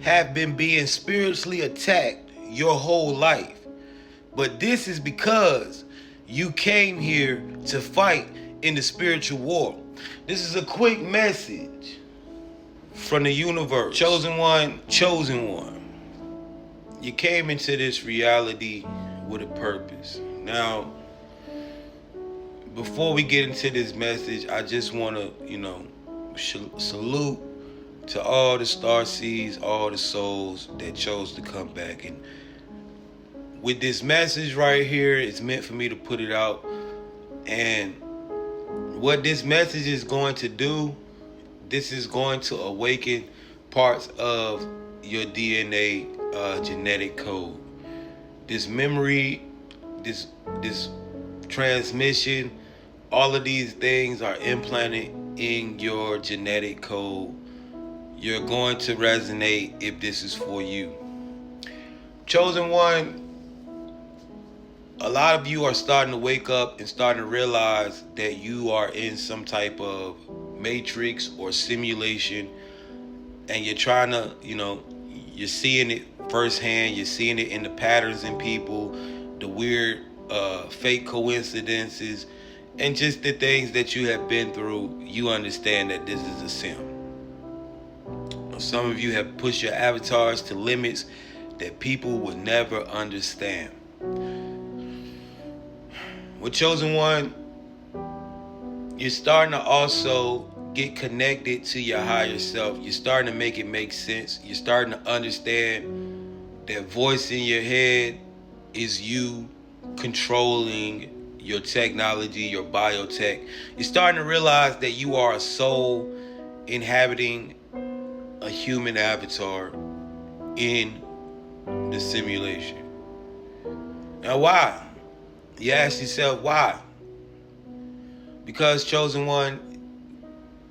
have been being spiritually attacked your whole life. But this is because you came here to fight in the spiritual war. This is a quick message from the universe. Chosen one, chosen one. You came into this reality with a purpose. Now, before we get into this message, I just want to, salute to all the star seeds, all the souls that chose to come back. And with this message right here, it's meant for me to put it out. And what this message is going to do, this is going to awaken parts of your DNA genetic code. This memory, this transmission, all of these things are implanted in your genetic code. You're going to resonate if this is for you. Chosen one, a lot of you are starting to wake up and starting to realize that you are in some type of matrix or simulation, and you're trying to, you're seeing it firsthand. You're seeing it in the patterns in people, the weird fake coincidences, and just the things that you have been through. You understand that this is a sim. Some of you have pushed your avatars to limits that people would never understand. With Chosen One, you're starting to also get connected to your higher self. You're starting to make it make sense. You're starting to understand that voice in your head is you controlling your technology, your biotech. You're starting to realize that you are a soul inhabiting a human avatar in the simulation. Now, why? You ask yourself, why? Because, Chosen One,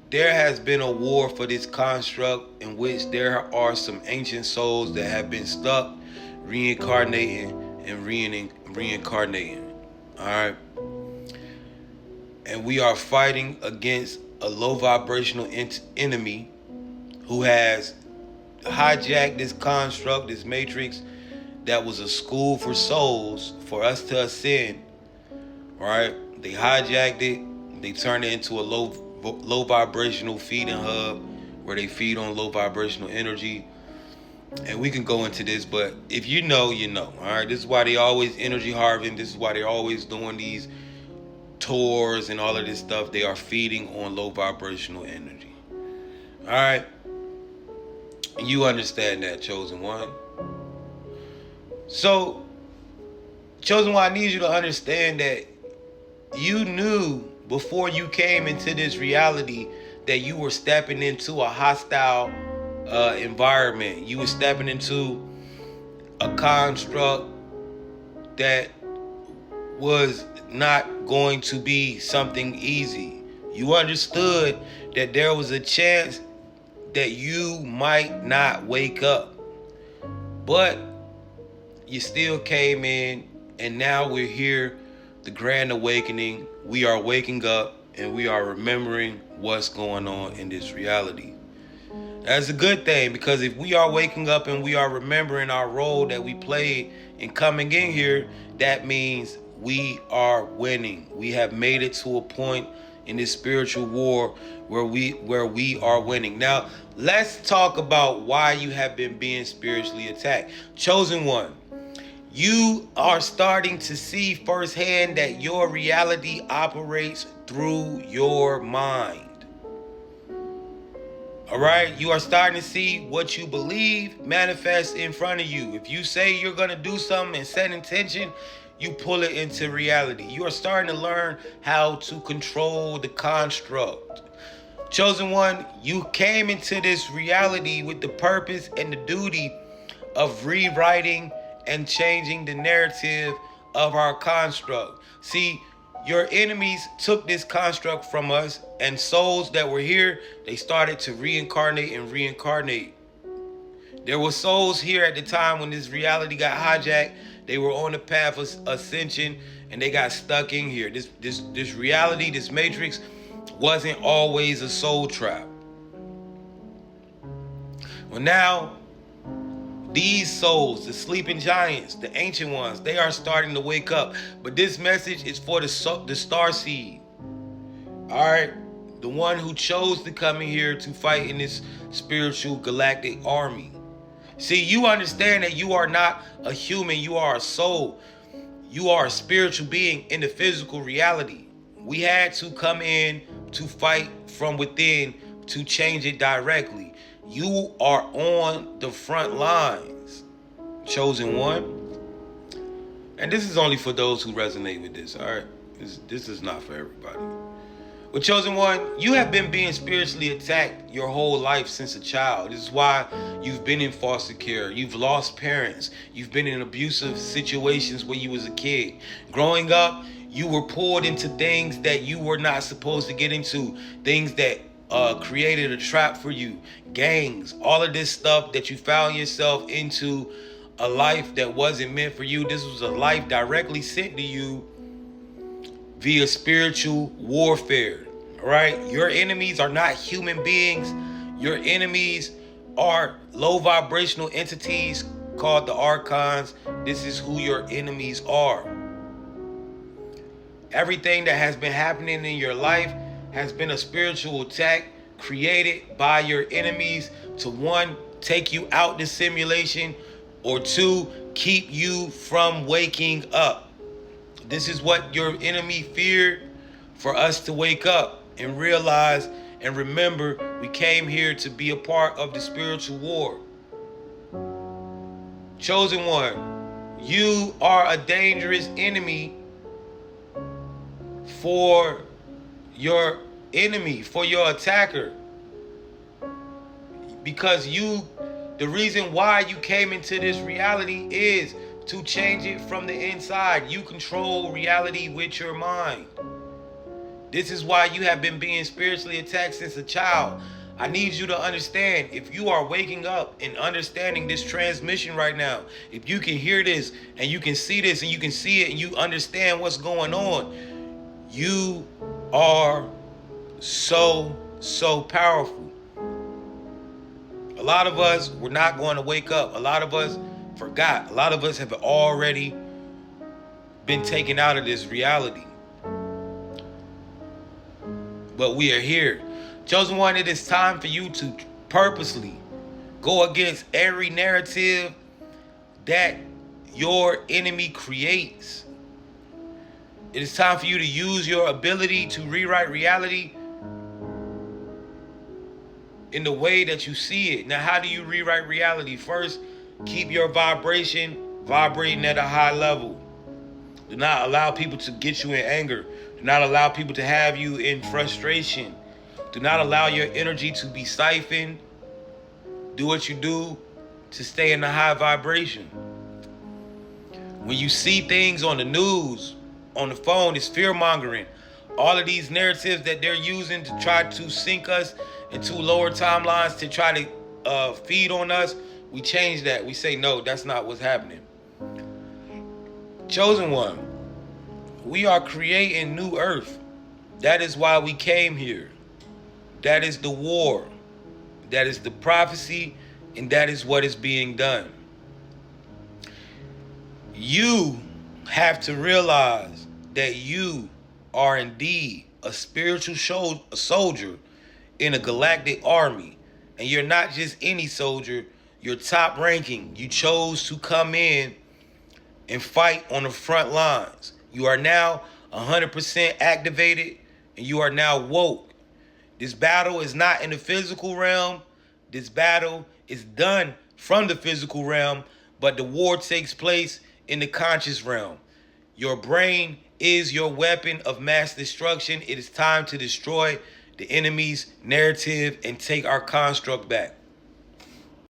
there has been a war for this construct in which there are some ancient souls that have been stuck reincarnating and reincarnating. All right? And we are fighting against a low vibrational enemy who has hijacked this construct, this matrix that was a school for souls for us to ascend. Right? They hijacked it. They turned it into a low vibrational feeding hub where they feed on low vibrational energy. And we can go into this, but if you know, you know. All right, this is why they always energy harvesting. This is why they're always doing these tours and all of this stuff. They are feeding on low vibrational energy. All right, you understand that, Chosen One. So, Chosen One, I need you to understand that you knew before you came into this reality that you were stepping into a hostile environment. You were stepping into a construct that was not going to be something easy. You understood that there was a chance that you might not wake up. But you still came in, and now we're here, the grand awakening. We are waking up and we are remembering what's going on in this reality. That's a good thing, because if we are waking up and we are remembering our role that we played in coming in here, that means we are winning. We have made it to a point in this spiritual war where we are winning. Now, let's talk about why you have been being spiritually attacked. Chosen One, you are starting to see firsthand that your reality operates through your mind. All right, you are starting to see what you believe manifest in front of you. If you say you're going to do something and set intention, you pull it into reality. You are starting to learn how to control the construct. Chosen One, you came into this reality with the purpose and the duty of rewriting and changing the narrative of our construct. See, your enemies took this construct from us, and souls that were here, they started to reincarnate and reincarnate. There were souls here at the time when this reality got hijacked. They were on the path of ascension, and they got stuck in here. This reality, this matrix, wasn't always a soul trap. Well, now These souls, the sleeping giants, the ancient ones, they are starting to wake up. But this message is for the star seed. All right, the one who chose to come in here to fight in this spiritual galactic army. See, you understand that you are not a human, you are a soul. You are a spiritual being in the physical reality. We had to come in to fight from within to change it directly. You are on the front lines, chosen one. And this is only for those who resonate with this, all right? This is not for everybody. But chosen one, you have been being spiritually attacked your whole life since a child. This is why you've been in foster care. You've lost parents. You've been in abusive situations when you was a kid. Growing up, you were pulled into things that you were not supposed to get into. Things that created a trap for you. Gangs, all of this stuff that you found yourself into a life that wasn't meant for you. This was a life directly sent to you via spiritual warfare, right? Your enemies are not human beings. Your enemies are low vibrational entities called the archons. This is who your enemies are. Everything that has been happening in your life has been a spiritual attack created by your enemies to, one, take you out the simulation, or two, keep you from waking up. This is what your enemy feared, for us to wake up and realize and remember we came here to be a part of the spiritual war. Chosen one, you are a dangerous enemy for your enemy, for your attacker. Because the reason why you came into this reality is to change it from the inside. You control reality with your mind. This is why you have been being spiritually attacked since a child. I need you to understand, if you are waking up and understanding this transmission right now, if you can hear this and you can see this and you can see it and you understand what's going on, you are so powerful. A lot of us were not going to wake up. A lot of us forgot. A lot of us have already been taken out of this reality. But we are here. Chosen one, it is time for you to purposely go against every narrative that your enemy creates. It is time for you to use your ability to rewrite reality in the way that you see it. Now, how do you rewrite reality? First, keep your vibration vibrating at a high level. Do not allow people to get you in anger. Do not allow people to have you in frustration. Do not allow your energy to be siphoned. Do what you do to stay in a high vibration. When you see things on the news, on the phone, it's fear-mongering. All of these narratives that they're using to try to sink us into lower timelines, to try to feed on us, we change that. We say, no, that's not what's happening. Chosen one, we are creating new earth. That is why we came here. That is the war. That is the prophecy, and that is what is being done. You have to realize that you are indeed a spiritual soldier in a galactic army. And you're not just any soldier, you're top ranking. You chose to come in and fight on the front lines. You are now 100% activated, and you are now woke. This battle is not in the physical realm. This battle is done from the physical realm, but the war takes place in the conscious realm. Your brain is your weapon of mass destruction. It is time to destroy the enemy's narrative and take our construct back.